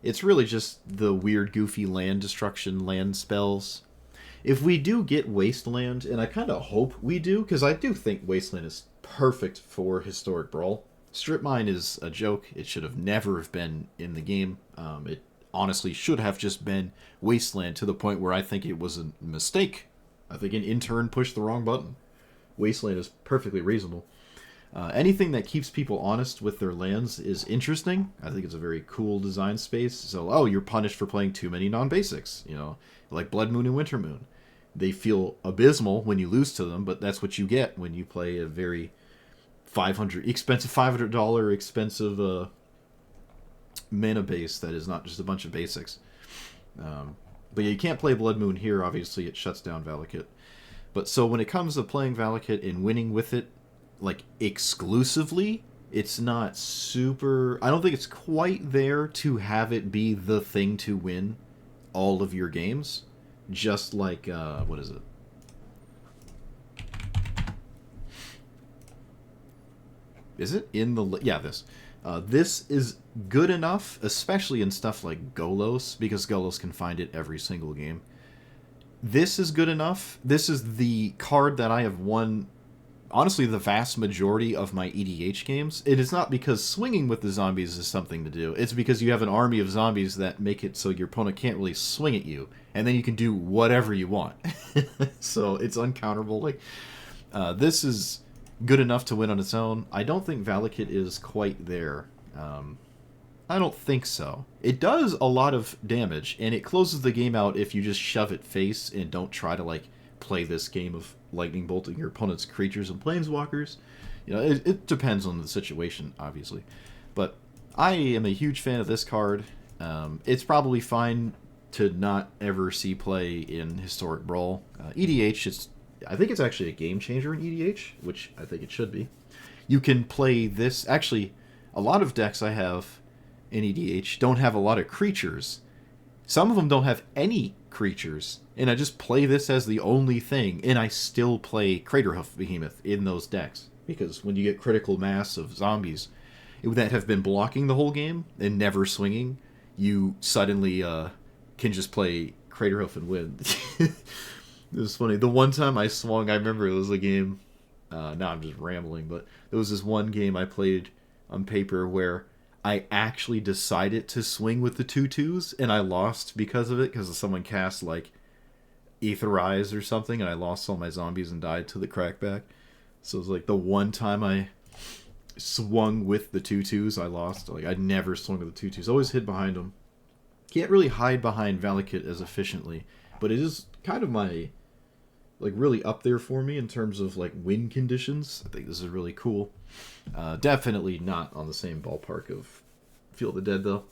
it's really just the weird, goofy land destruction land spells. If we do get Wasteland, and I kind of hope we do, because I do think Wasteland is perfect for Historic Brawl. Strip Mine is a joke. It should have never have been in the game. It honestly should have just been Wasteland, to the point where I think it was a mistake. I think an intern pushed the wrong button. Wasteland is perfectly reasonable. Anything that keeps people honest with their lands is interesting. I think it's a very cool design space. So, oh, you're punished for playing too many non-basics, you know, like Blood Moon and Winter Moon. They feel abysmal when you lose to them, but that's what you get when you play a very $500 expensive mana base that is not just a bunch of basics. But yeah, you can't play Blood Moon here. Obviously, it shuts down Valakut. But so when it comes to playing Valakut and winning with it, like, exclusively, It's not super. I don't think it's quite there to have it be the thing to win all of your games. Just like what is it? Is it in the yeah this? This is good enough, especially in stuff like Golos, because Golos can find it every single game. This is good enough. This is the card that I have won, honestly, the vast majority of my EDH games. It is not because swinging with the zombies is something to do. It's because you have an army of zombies that make it so your opponent can't really swing at you, and then you can do whatever you want. So it's uncounterable. Like this is good enough to win on its own. I don't think Valakut is quite there. I don't think so. It does a lot of damage, and it closes the game out if you just shove it face and don't try to like play this game of lightning bolting your opponent's creatures and planeswalkers. You know, it depends on the situation, obviously. But I am a huge fan of this card. It's probably fine to not ever see play in Historic Brawl. EDH is, I think it's actually a game changer in EDH, which I think it should be. You can play this. Actually, a lot of decks I have in EDH don't have a lot of creatures. Some of them don't have any creatures, and I just play this as the only thing, and I still play Craterhoof Behemoth in those decks. Because when you get critical mass of zombies that have been blocking the whole game and never swinging, you suddenly can just play Craterhoof and win. It was funny. The one time I swung, I remember it was a game, now I'm just rambling, but there was this one game I played on paper where I actually decided to swing with the 2/2s, and I lost because of it, because someone cast, like, Aetherize or something, and I lost all my zombies and died to the crackback. So it was, like, the one time I swung with the 2/2s, I lost. Like, I'd never swung with the 2/2s. Always hid behind them. Can't really hide behind Valakut as efficiently, but it is kind of my, like, really up there for me in terms of, like, win conditions. I think this is really cool. Definitely not on the same ballpark of Field of the Dead, though.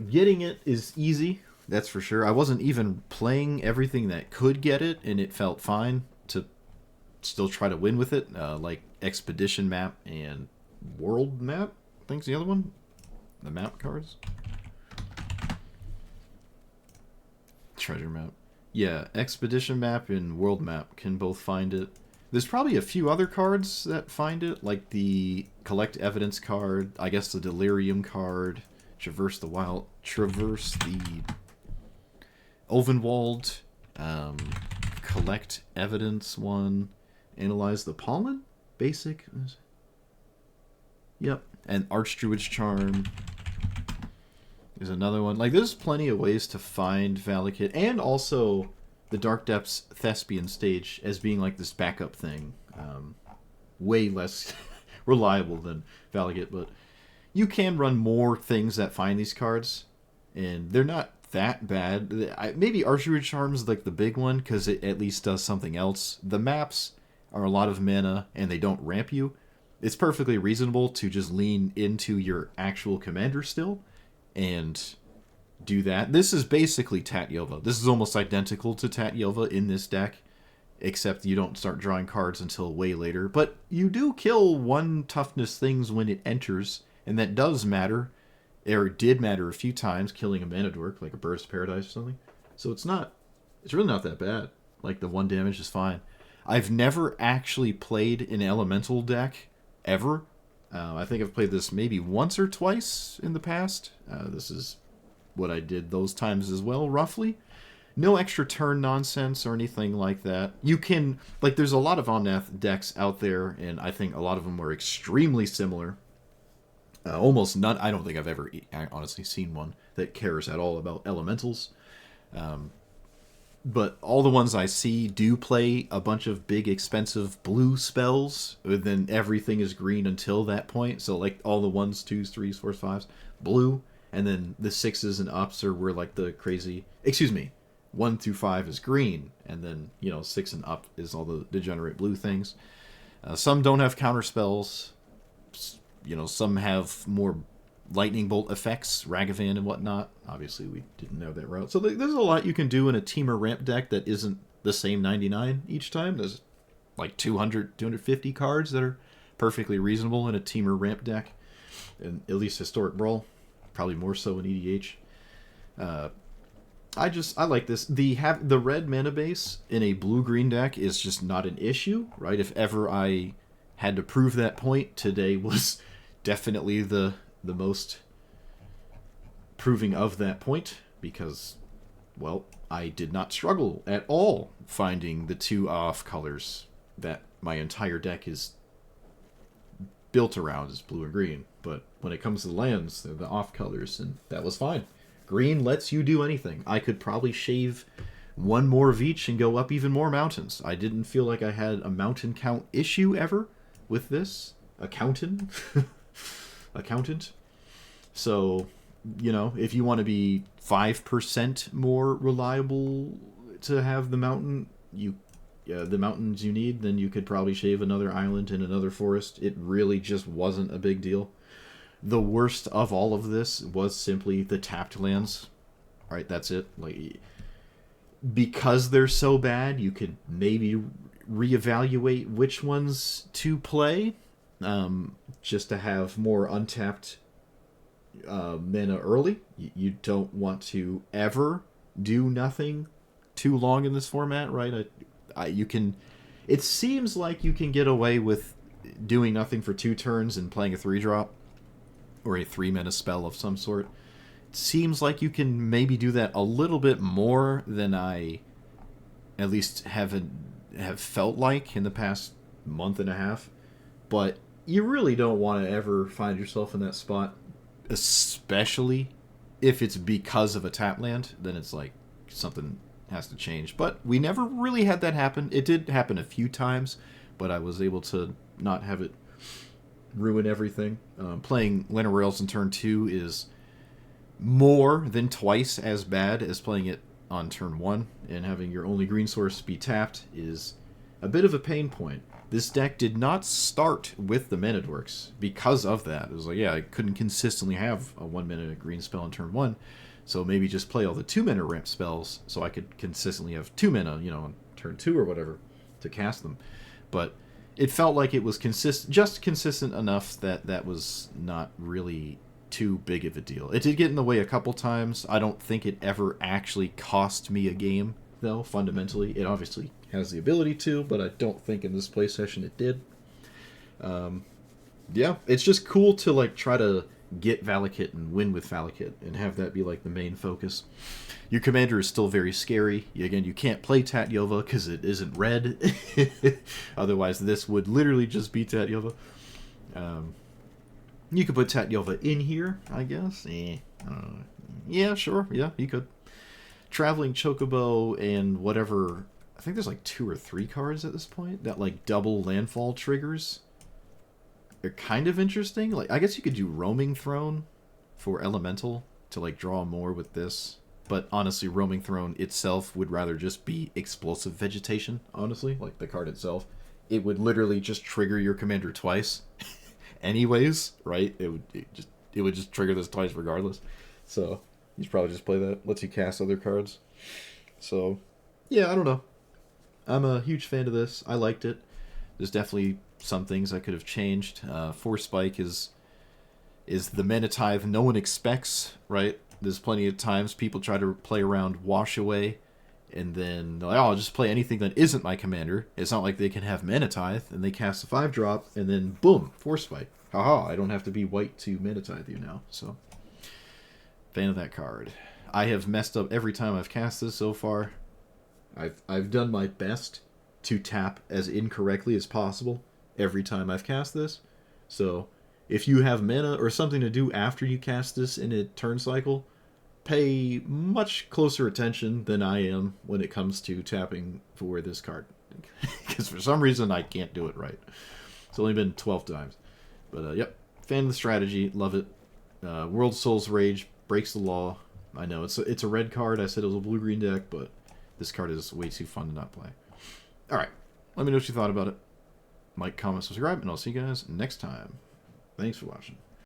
Getting it is easy, that's for sure. I wasn't even playing everything that could get it, and it felt fine to still try to win with it, like Expedition Map and World Map, I think's the other one. The map cards. Treasure Map. Yeah, Expedition Map and World Map can both find it. There's probably a few other cards that find it, like the Collect Evidence card, I guess the Delirium card, Traverse the Ulvenwald, Collect Evidence one, Analyze the Pollen, basic. Yep, and Archdruid's Charm is another one. Like, there's plenty of ways to find Valakut, and also the Dark Depths Thespian stage as being like this backup thing. Way less reliable than Valakut, but you can run more things that find these cards, and they're not that bad. Maybe Archery Charm's like the big one, because it at least does something else. The maps are a lot of mana, and they don't ramp you. It's perfectly reasonable to just lean into your actual commander still, and do that. This is basically Tatyova. This is almost identical to Tatyova in this deck, except you don't start drawing cards until way later. But you do kill one toughness things when it enters, and that does matter, or did matter a few times, killing a mana dork, like a Birds of Paradise or something. So it's really not that bad. Like, the 1 damage is fine. I've never actually played an elemental deck, ever. I think I've played this maybe once or twice in the past. This is what I did those times as well, roughly. No extra turn nonsense or anything like that. You can, like, there's a lot of Omnath decks out there, and I think a lot of them are extremely similar. Almost none, I don't think I've ever honestly seen one that cares at all about elementals. But all the ones I see do play a bunch of big, expensive blue spells. Then everything is green until that point. So, like, all the 1s, 2s, 3s, 4s, 5s, blue. And then the 6s and ups are where, like, the crazy... 1 through 5 is green. And then, 6 and up is all the degenerate blue things. Some don't have counter spells. Some have more lightning bolt effects, Ragavan and whatnot. Obviously, we didn't know that route. So there's a lot you can do in a Teamer ramp deck that isn't the same 99 each time. There's like 200, 250 cards that are perfectly reasonable in a teamer ramp deck, and at least historic Brawl, probably more so in EDH. I like this. The red mana base in a blue-green deck is just not an issue, right? If ever I had to prove that point, today was definitely the most proving of that point, because, well, I did not struggle at all finding the 2 off colors that my entire deck is built around, is blue and green. But when it comes to the lands, they're the off colors, and that was fine. Green lets you do anything. I could probably shave 1 more of each and go up even more mountains. I didn't feel like I had a mountain count issue ever with this. Accountant. So, you know, if you want to be 5% more reliable to have the mountains you need, then you could probably shave another island and another forest. It really just wasn't a big deal. The worst of all of this was simply the tapped lands. Right, that's it. Like, because they're so bad, you could maybe reevaluate which ones to play, just to have more untapped mana early. You don't want to ever do nothing too long in this format, right? You can. It seems like you can get away with doing nothing for 2 turns and playing a 3-drop or a 3-mana spell of some sort. It seems like you can maybe do that a little bit more than I at least have felt like in the past month and a half. But you really don't want to ever find yourself in that spot, especially if it's because of a tap land. Then it's like something has to change. But we never really had that happen. It did happen a few times, but I was able to not have it ruin everything. Playing Lena Royals in turn 2 is more than twice as bad as playing it on turn 1, and having your only green source be tapped is a bit of a pain point. This deck did not start with the mana dorks because of that. It was like, yeah, I couldn't consistently have a 1-mana green spell on turn 1, so maybe just play all the 2-mana ramp spells so I could consistently have 2 mana, on turn 2 or whatever to cast them. But it felt like it was just consistent enough that was not really too big of a deal. It did get in the way a couple times. I don't think it ever actually cost me a game, though, fundamentally. It obviously has the ability to, but I don't think in this play session it did. Yeah, it's just cool to like try to get Valakut and win with Valakut and have that be like the main focus. Your commander is still very scary. Again, you can't play Tatyova because it isn't red. Otherwise, this would literally just be Tatyova. You could put Tatyova in here, I guess. I don't know. Yeah, sure. Yeah, you could. Traveling Chocobo and whatever. I think there's like 2 or 3 cards at this point that like double landfall triggers. They're kind of interesting. Like, I guess you could do Roaming Throne for Elemental to like draw more with this. But honestly, Roaming Throne itself would rather just be Explosive Vegetation, honestly. Like, the card itself. It would literally just trigger your commander twice. Anyways, right? It would just trigger this twice regardless. So, you should probably just play that. Lets you cast other cards. So, yeah, I don't know. I'm a huge fan of this. I liked it. There's definitely some things I could have changed. Force Spike is the mana tithe no one expects, right? There's plenty of times people try to play around Wash Away, and then they're like, oh, I'll just play anything that isn't my commander. It's not like they can have mana tithe, and they cast a 5-drop, and then boom, Force Spike. Haha, I don't have to be white to mana tithe you now. So, fan of that card. I have messed up every time I've cast this so far. I've done my best to tap as incorrectly as possible every time I've cast this. So, if you have mana or something to do after you cast this in a turn cycle, pay much closer attention than I am when it comes to tapping for this card. Because for some reason I can't do it right. It's only been 12 times. But, yep. Fan of the strategy. Love it. World Soul's Rage breaks the law. I know, it's a red card. I said it was a blue-green deck, but this card is way too fun to not play. Alright. Let me know what you thought about it. Like, comment, subscribe, and I'll see you guys next time. Thanks for watching.